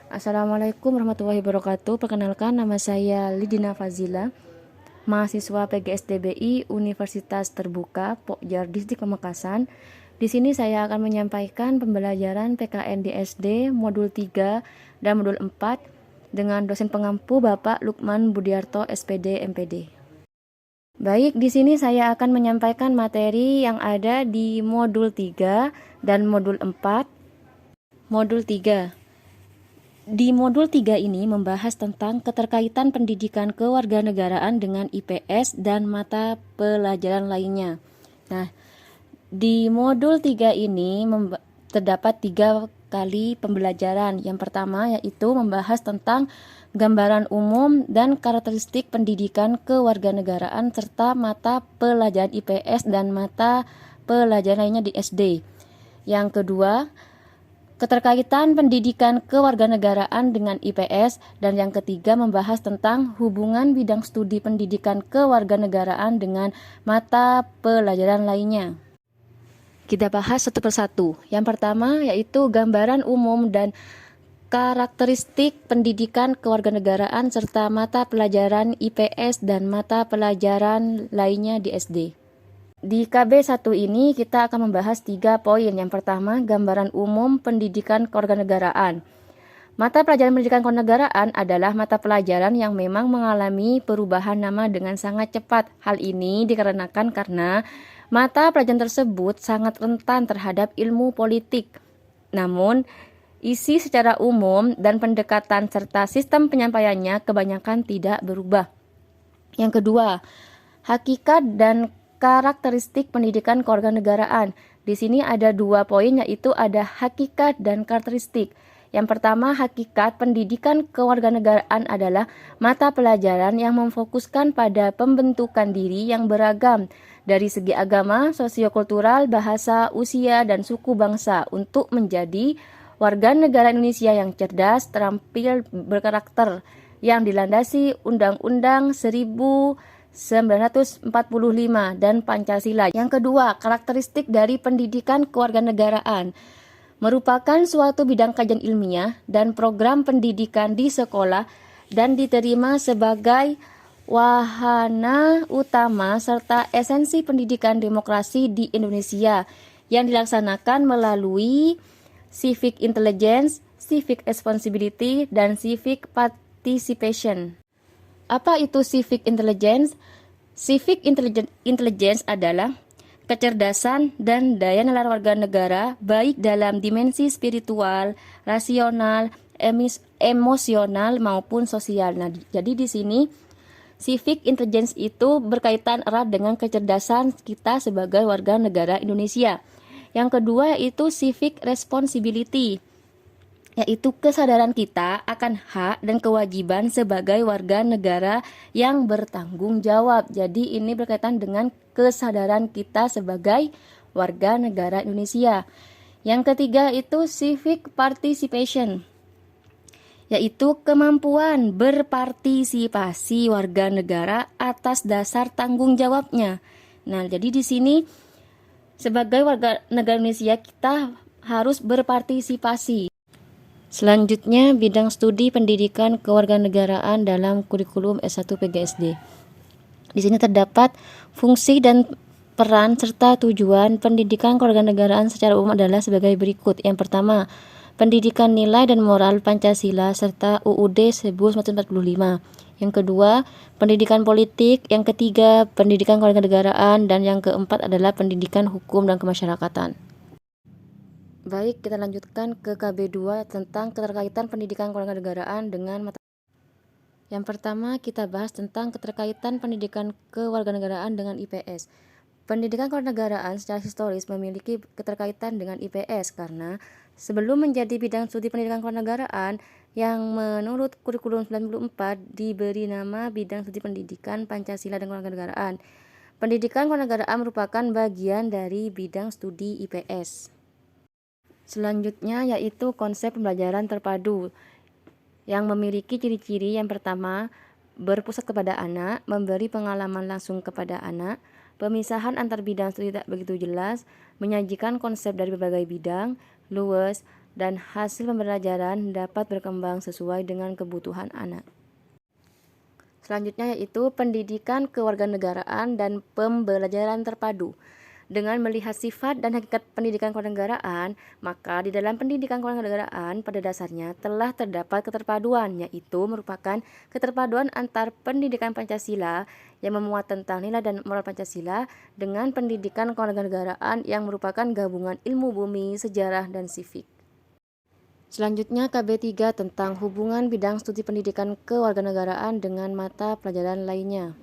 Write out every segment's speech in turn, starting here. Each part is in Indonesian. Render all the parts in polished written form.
Assalamualaikum warahmatullahi wabarakatuh. Perkenalkan, nama saya Lidina Fazila, mahasiswa PGSDBI Universitas Terbuka Pokjar Distrik Pamekasan. Di sini saya akan menyampaikan pembelajaran PKN di SD modul 3 dan modul 4 dengan dosen pengampu Bapak Lukman Budiarto SPD MPD. Baik, di sini saya akan menyampaikan materi yang ada di modul 3 dan modul 4. Modul 3. Di modul 3 ini membahas tentang keterkaitan pendidikan kewarganegaraan dengan IPS dan mata pelajaran lainnya. Nah, di modul 3 ini terdapat 3 kali pembelajaran. Yang pertama yaitu membahas tentang gambaran umum dan karakteristik pendidikan kewarganegaraan serta mata pelajaran IPS dan mata pelajaran lainnya di SD. Yang kedua, keterkaitan pendidikan kewarganegaraan dengan IPS, dan yang ketiga membahas tentang hubungan bidang studi pendidikan kewarganegaraan dengan mata pelajaran lainnya. Kita bahas satu persatu. Yang pertama yaitu gambaran umum dan karakteristik pendidikan kewarganegaraan serta mata pelajaran IPS dan mata pelajaran lainnya di SD. Di KB1 ini kita akan membahas 3 poin. Yang pertama, gambaran umum pendidikan kewarganegaraan. Mata pelajaran pendidikan kewarganegaraan adalah mata pelajaran yang memang mengalami perubahan nama dengan sangat cepat. Hal ini dikarenakan karena mata pelajaran tersebut sangat rentan terhadap ilmu politik. Namun, isi secara umum dan pendekatan serta sistem penyampaiannya kebanyakan tidak berubah. Yang kedua, hakikat dan karakteristik pendidikan kewarganegaraan. Di sini ada 2 poin, yaitu ada hakikat dan karakteristik. Yang pertama, hakikat pendidikan kewarganegaraan adalah mata pelajaran yang memfokuskan pada pembentukan diri yang beragam dari segi agama, sosiokultural, bahasa, usia, dan suku bangsa untuk menjadi warga negara Indonesia yang cerdas, terampil, berkarakter, yang dilandasi Undang-Undang 1945 dan Pancasila. Yang kedua, karakteristik dari pendidikan kewarganegaraan merupakan suatu bidang kajian ilmiah dan program pendidikan di sekolah dan diterima sebagai wahana utama serta esensi pendidikan demokrasi di Indonesia yang dilaksanakan melalui civic intelligence, civic responsibility, dan civic participation. Apa itu civic intelligence? Civic intelligence adalah kecerdasan dan daya nalar warga negara baik dalam dimensi spiritual, rasional, emosional maupun sosial. Nah, jadi di sini civic intelligence itu berkaitan erat dengan kecerdasan kita sebagai warga negara Indonesia. Yang kedua itu civic responsibility, yaitu kesadaran kita akan hak dan kewajiban sebagai warga negara yang bertanggung jawab. Jadi ini berkaitan dengan kesadaran kita sebagai warga negara Indonesia. Yang ketiga itu civic participation, yaitu kemampuan berpartisipasi warga negara atas dasar tanggung jawabnya. Nah, jadi di sini sebagai warga negara Indonesia kita harus berpartisipasi. Selanjutnya, bidang studi pendidikan kewarganegaraan dalam kurikulum S1 PGSD. Di sini terdapat fungsi dan peran serta tujuan pendidikan kewarganegaraan secara umum adalah sebagai berikut. Yang pertama, pendidikan nilai dan moral Pancasila serta UUD 1945. Yang kedua, pendidikan politik. Yang ketiga, pendidikan kewarganegaraan. Dan yang keempat adalah pendidikan hukum dan kemasyarakatan. Baik, kita lanjutkan ke KB2 tentang keterkaitan pendidikan kewarganegaraan dengan mata. Yang pertama, kita bahas tentang keterkaitan pendidikan kewarganegaraan dengan IPS. Pendidikan kewarganegaraan secara historis memiliki keterkaitan dengan IPS karena sebelum menjadi bidang studi pendidikan kewarganegaraan yang menurut kurikulum 94 diberi nama bidang studi pendidikan Pancasila dan kewarganegaraan. Pendidikan kewarganegaraan merupakan bagian dari bidang studi IPS. Selanjutnya yaitu konsep pembelajaran terpadu yang memiliki ciri-ciri. Yang pertama, berpusat kepada anak, memberi pengalaman langsung kepada anak, pemisahan antar bidang studi tidak begitu jelas, menyajikan konsep dari berbagai bidang, luas, dan hasil pembelajaran dapat berkembang sesuai dengan kebutuhan anak. Selanjutnya yaitu pendidikan kewarganegaraan dan pembelajaran terpadu. Dengan melihat sifat dan hakikat pendidikan kewarganegaraan, maka di dalam pendidikan kewarganegaraan pada dasarnya telah terdapat keterpaduan, yaitu merupakan keterpaduan antar pendidikan Pancasila yang memuat tentang nilai dan moral Pancasila dengan pendidikan kewarganegaraan yang merupakan gabungan ilmu bumi, sejarah, dan sivik. Selanjutnya KB 3 tentang hubungan bidang studi pendidikan kewarganegaraan dengan mata pelajaran lainnya.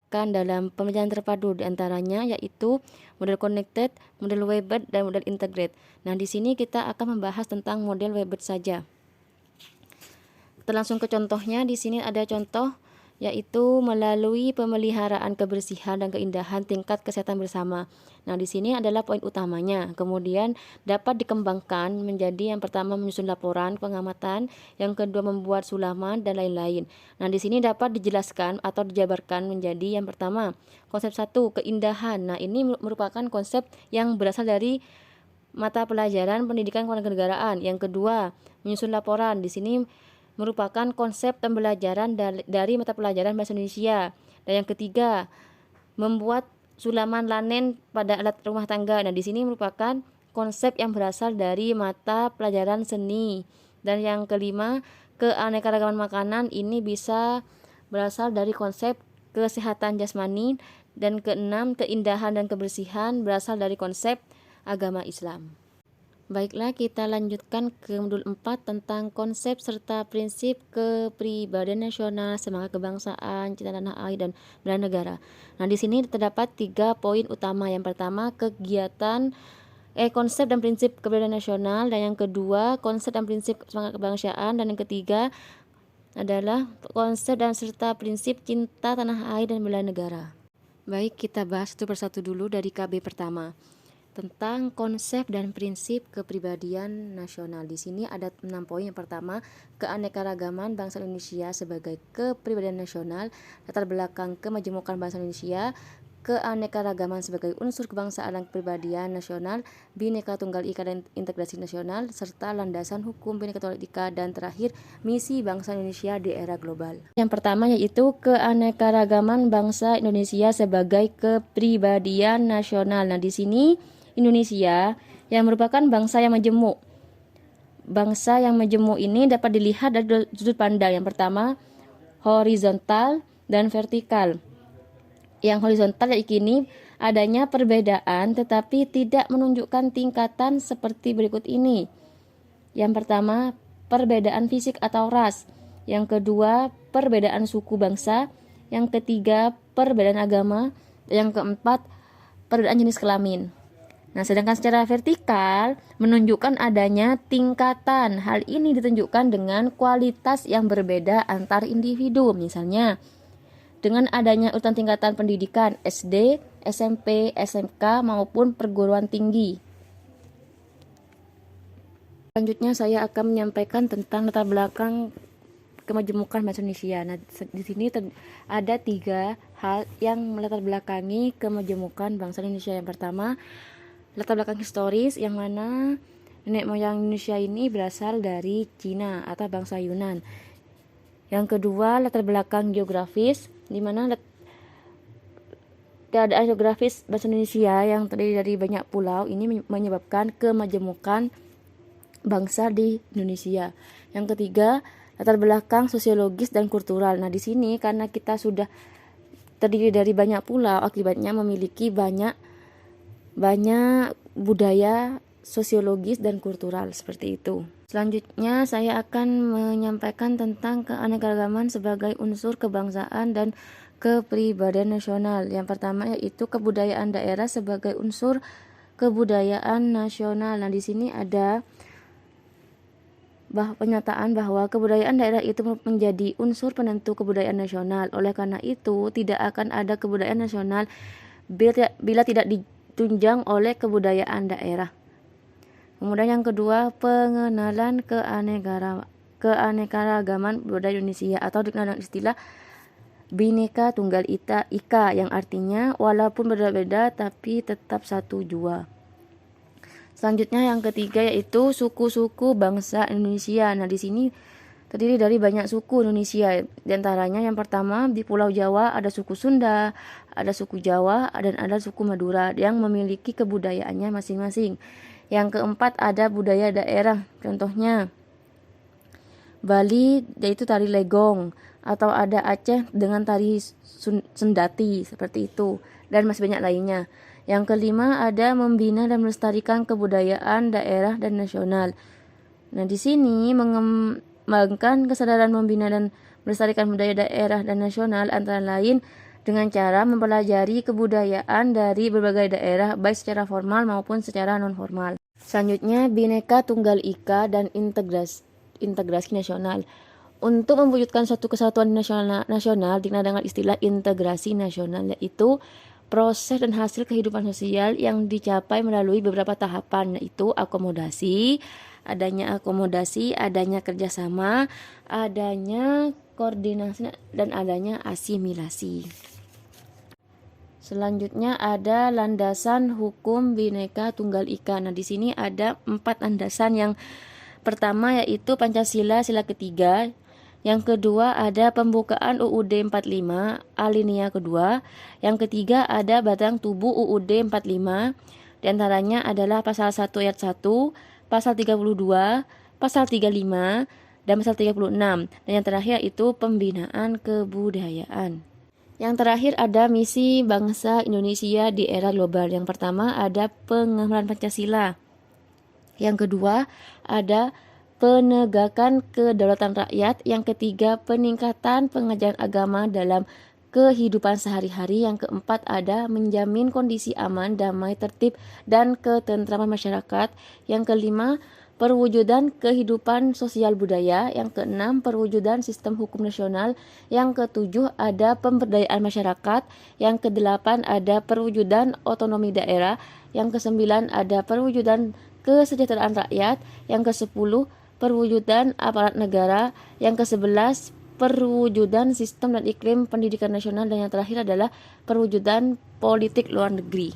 Dalam pembelajaran terpadu diantaranya yaitu model connected, model Weber, dan model integrate. Nah, di sini kita akan membahas tentang model Weber saja. Kita langsung ke contohnya. Di sini ada contoh yaitu melalui pemeliharaan kebersihan dan keindahan tingkat kesehatan bersama. Nah, di sini adalah poin utamanya. Kemudian dapat dikembangkan menjadi yang pertama menyusun laporan pengamatan, yang kedua membuat sulaman, dan lain-lain. Nah, di sini dapat dijelaskan atau dijabarkan menjadi yang pertama konsep 1 keindahan. Nah, ini merupakan konsep yang berasal dari mata pelajaran pendidikan kewarganegaraan. Yang kedua menyusun laporan. Di sini merupakan konsep pembelajaran dari mata pelajaran bahasa Indonesia. Dan yang ketiga, membuat sulaman lanen pada alat rumah tangga. Nah, di sini merupakan konsep yang berasal dari mata pelajaran seni. Dan yang kelima, keanekaragaman makanan. Ini bisa berasal dari konsep kesehatan jasmani. Dan keenam, keindahan dan kebersihan berasal dari konsep agama Islam. Baiklah, kita lanjutkan ke modul 4 tentang konsep serta prinsip kepribadian nasional, semangat kebangsaan, cinta tanah air, dan bela negara. Nah, di sini terdapat 3 poin utama. Yang pertama, konsep dan prinsip kepribadian nasional, dan yang kedua, konsep dan prinsip semangat kebangsaan, dan yang ketiga adalah konsep dan serta prinsip cinta tanah air dan bela negara. Baik, kita bahas satu persatu dulu dari KB pertama. Tentang konsep dan prinsip kepribadian nasional. Di sini ada 6 poin. Yang pertama, keanekaragaman bangsa Indonesia sebagai kepribadian nasional, latar belakang kemajemukan bangsa Indonesia, keanekaragaman sebagai unsur kebangsaan dan kepribadian nasional, Bhinneka Tunggal Ika dan integrasi nasional, serta landasan hukum Bhinneka Tunggal Ika, dan terakhir misi bangsa Indonesia di era global. Yang pertama yaitu keanekaragaman bangsa Indonesia sebagai kepribadian nasional. Nah, di sini Indonesia yang merupakan bangsa yang majemuk. Bangsa yang majemuk ini dapat dilihat dari sudut pandang. Yang pertama, horizontal dan vertikal. Yang horizontal yaitu ini adanya perbedaan tetapi tidak menunjukkan tingkatan seperti berikut ini. Yang pertama, perbedaan fisik atau ras. Yang kedua, perbedaan suku bangsa. Yang ketiga, perbedaan agama. Yang keempat, perbedaan jenis kelamin. Nah, sedangkan secara vertikal menunjukkan adanya tingkatan. Hal ini ditunjukkan dengan kualitas yang berbeda antar individu. Misalnya, dengan adanya urutan tingkatan pendidikan SD, SMP, SMK maupun perguruan tinggi. Selanjutnya saya akan menyampaikan tentang latar belakang kemajemukan bangsa Indonesia. Nah, di sini ada 3 hal yang melatar belakangi kemajemukan bangsa Indonesia. Yang pertama, latar belakang historis, yang mana nenek moyang Indonesia ini berasal dari Cina atau bangsa Yunan. Yang kedua, latar belakang geografis, di mana keadaan geografis bangsa Indonesia yang terdiri dari banyak pulau ini menyebabkan kemajemukan bangsa di Indonesia. Yang ketiga, latar belakang sosiologis dan kultural. Nah, di sini karena kita sudah terdiri dari banyak pulau, akibatnya memiliki banyak budaya sosiologis dan kultural seperti itu. Selanjutnya saya akan menyampaikan tentang keanekaragaman sebagai unsur kebangsaan dan kepribadian nasional. Yang pertama yaitu kebudayaan daerah sebagai unsur kebudayaan nasional. Nah, di sini ada pernyataan bahwa kebudayaan daerah itu menjadi unsur penentu kebudayaan nasional. Oleh karena itu, tidak akan ada kebudayaan nasional bila tidak ditunjang oleh kebudayaan daerah. Kemudian yang kedua, pengenalan keanekaragaman budaya Indonesia atau dikenal dengan istilah Bhinneka Tunggal Ika yang artinya walaupun berbeda-beda tapi tetap satu jua. Selanjutnya yang ketiga yaitu suku-suku bangsa Indonesia. Nah, di sini terdiri dari banyak suku Indonesia. Di antaranya yang pertama di Pulau Jawa ada suku Sunda, ada suku Jawa, dan ada suku Madura yang memiliki kebudayaannya masing-masing. Yang keempat ada budaya daerah. Contohnya Bali yaitu tari legong, atau ada Aceh dengan tari sendati seperti itu, dan masih banyak lainnya. Yang kelima ada membina dan melestarikan kebudayaan daerah dan nasional. Nah, di sini mengembangkan kesadaran membina dan melestarikan budaya daerah dan nasional antara lain dengan cara mempelajari kebudayaan dari berbagai daerah baik secara formal maupun secara non formal. Selanjutnya Bhinneka Tunggal Ika dan integrasi nasional. Untuk mewujudkan suatu kesatuan nasional dikenal dengan istilah integrasi nasional, yaitu proses dan hasil kehidupan sosial yang dicapai melalui beberapa tahapan, yaitu adanya kerjasama, adanya koordinasi, dan adanya asimilasi. Selanjutnya ada landasan hukum Bhinneka Tunggal Ika. Nah, di sini ada 4 landasan. Yang pertama yaitu Pancasila sila ketiga. Yang kedua ada pembukaan UUD 45 alinea kedua. Yang ketiga ada batang tubuh UUD 45. Di antaranya adalah pasal 1 ayat 1, pasal 32, pasal 35, dan pasal 36. Dan yang terakhir itu pembinaan kebudayaan. Yang terakhir ada misi bangsa Indonesia di era global. Yang pertama ada pengembangan Pancasila. Yang kedua ada penegakan kedaulatan rakyat. Yang ketiga, peningkatan pengajaran agama dalam kehidupan sehari-hari. Yang keempat, ada menjamin kondisi aman, damai, tertib, dan ketentraman masyarakat. Yang kelima, perwujudan kehidupan sosial budaya. Yang keenam, perwujudan sistem hukum nasional. Yang ketujuh, ada pemberdayaan masyarakat. Yang kedelapan, ada perwujudan otonomi daerah. Yang kesembilan, ada perwujudan kesejahteraan rakyat. Yang kesepuluh, perwujudan aparat negara. Yang ke-11 perwujudan sistem dan iklim pendidikan nasional, dan yang terakhir adalah perwujudan politik luar negeri.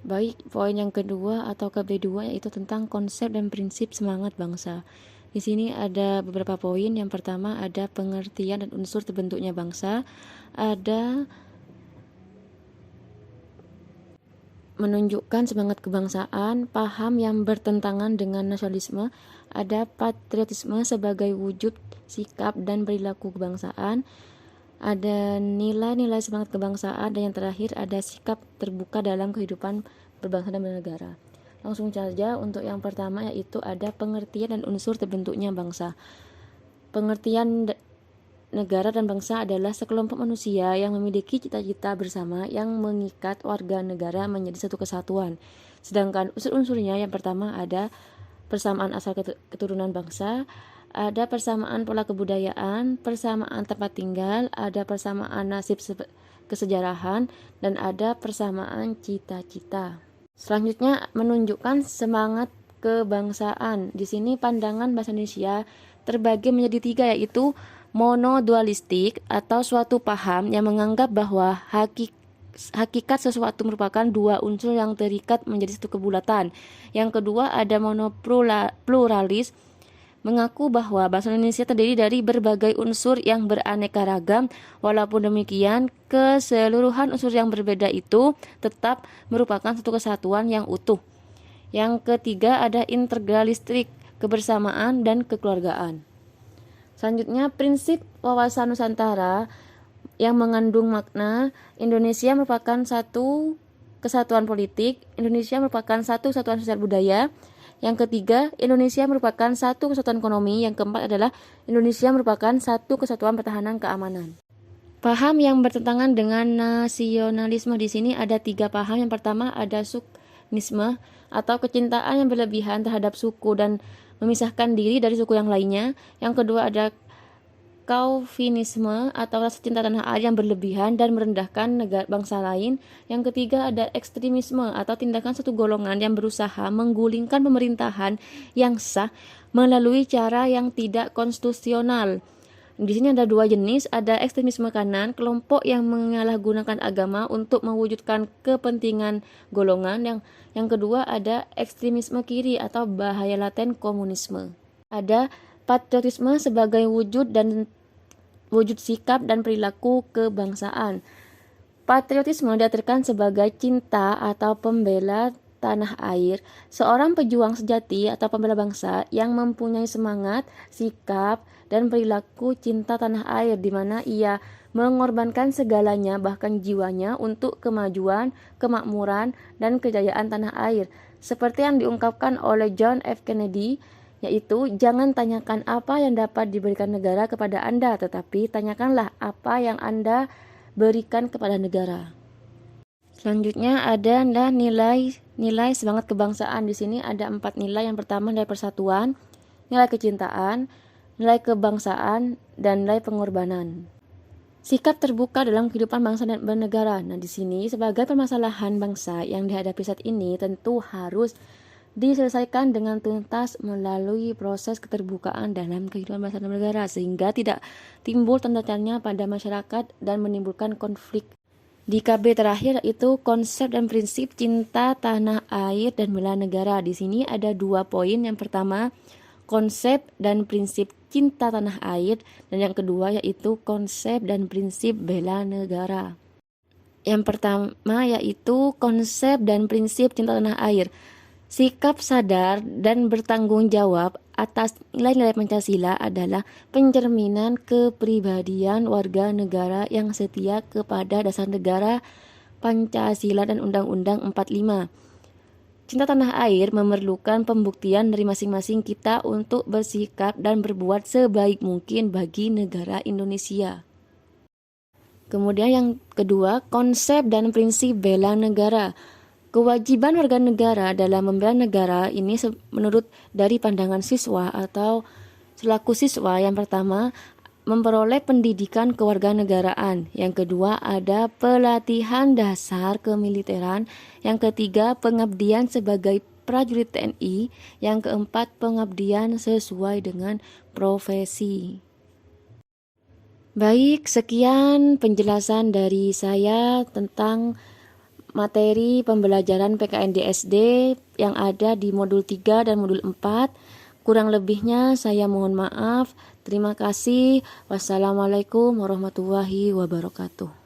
Baik, poin yang kedua atau KB2 yaitu tentang konsep dan prinsip semangat bangsa. Di sini ada beberapa poin. Yang pertama ada pengertian dan unsur terbentuknya bangsa, ada menunjukkan semangat kebangsaan, paham yang bertentangan dengan nasionalisme, ada patriotisme sebagai wujud sikap dan perilaku kebangsaan, ada nilai-nilai semangat kebangsaan, dan yang terakhir ada sikap terbuka dalam kehidupan berbangsa dan bernegara. Langsung saja untuk yang pertama yaitu ada pengertian dan unsur terbentuknya bangsa. Pengertian negara dan bangsa adalah sekelompok manusia yang memiliki cita-cita bersama yang mengikat warga negara menjadi satu kesatuan. Sedangkan unsur-unsurnya yang pertama ada persamaan asal keturunan bangsa, ada persamaan pola kebudayaan, persamaan tempat tinggal, ada persamaan nasib kesejarahan, dan ada persamaan cita-cita. Selanjutnya menunjukkan semangat kebangsaan. Di sini pandangan bahasa Indonesia terbagi menjadi 3 yaitu monodualistik atau suatu paham yang menganggap bahwa hakikat sesuatu merupakan 2 unsur yang terikat menjadi satu kebulatan. Yang kedua ada monopluralis, mengaku bahwa bahasa Indonesia terdiri dari berbagai unsur yang beraneka ragam. Walaupun demikian, keseluruhan unsur yang berbeda itu tetap merupakan satu kesatuan yang utuh. Yang ketiga ada integralistik, kebersamaan dan kekeluargaan. Selanjutnya, prinsip wawasan Nusantara yang mengandung makna Indonesia merupakan satu kesatuan politik, Indonesia merupakan satu kesatuan sosial budaya. Yang ketiga, Indonesia merupakan satu kesatuan ekonomi. Yang keempat adalah Indonesia merupakan satu kesatuan pertahanan keamanan. Paham yang bertentangan dengan nasionalisme di sini ada 3 paham. Yang pertama ada sukunisme atau kecintaan yang berlebihan terhadap suku dan memisahkan diri dari suku yang lainnya. Yang kedua ada Calvinisme atau rasa cinta tanah air yang berlebihan dan merendahkan negara bangsa lain. Yang ketiga ada ekstremisme atau tindakan satu golongan yang berusaha menggulingkan pemerintahan yang sah melalui cara yang tidak konstitusional. Di sini ada dua jenis, ada ekstremisme kanan, kelompok yang menyalahgunakan agama untuk mewujudkan kepentingan golongan. Yang kedua ada ekstremisme kiri atau bahaya laten komunisme. Ada patriotisme sebagai wujud sikap dan perilaku kebangsaan. Patriotisme diartikan sebagai cinta atau pembela tanah air, seorang pejuang sejati atau pembela bangsa yang mempunyai semangat, sikap, dan perilaku cinta tanah air di mana ia mengorbankan segalanya bahkan jiwanya untuk kemajuan, kemakmuran, dan kejayaan tanah air. Seperti yang diungkapkan oleh John F. Kennedy, yaitu jangan tanyakan apa yang dapat diberikan negara kepada Anda, tetapi tanyakanlah apa yang Anda berikan kepada negara. Selanjutnya ada nilai semangat kebangsaan. Di sini ada 4 nilai. Yang pertama nilai persatuan, nilai kecintaan, nilai kebangsaan, dan nilai pengorbanan. Sikap terbuka dalam kehidupan bangsa dan bernegara. Nah, di sini sebagai permasalahan bangsa yang dihadapi saat ini tentu harus diselesaikan dengan tuntas melalui proses keterbukaan dalam kehidupan bangsa dan negara sehingga tidak timbul tanda tanya pada masyarakat dan menimbulkan konflik. Di KB terakhir itu konsep dan prinsip cinta tanah air dan bela negara. Di sini ada 2 poin. Yang pertama, konsep dan prinsip cinta tanah air, dan yang kedua yaitu konsep dan prinsip bela negara. Yang pertama yaitu konsep dan prinsip cinta tanah air. Sikap sadar dan bertanggung jawab atas nilai-nilai Pancasila adalah pencerminan kepribadian warga negara yang setia kepada dasar negara, Pancasila, dan Undang-Undang 45. Cinta tanah air memerlukan pembuktian dari masing-masing kita untuk bersikap dan berbuat sebaik mungkin bagi negara Indonesia. Kemudian yang kedua, konsep dan prinsip bela negara. Kewajiban warga negara dalam membela negara ini menurut dari pandangan siswa atau selaku siswa, yang pertama memperoleh pendidikan kewarganegaraan, yang kedua ada pelatihan dasar kemiliteran, yang ketiga pengabdian sebagai prajurit TNI, yang keempat pengabdian sesuai dengan profesi. Baik, sekian penjelasan dari saya tentang materi pembelajaran PKN SD yang ada di modul 3 dan modul 4. Kurang lebihnya saya mohon maaf. Terima kasih. Wassalamualaikum warahmatullahi wabarakatuh.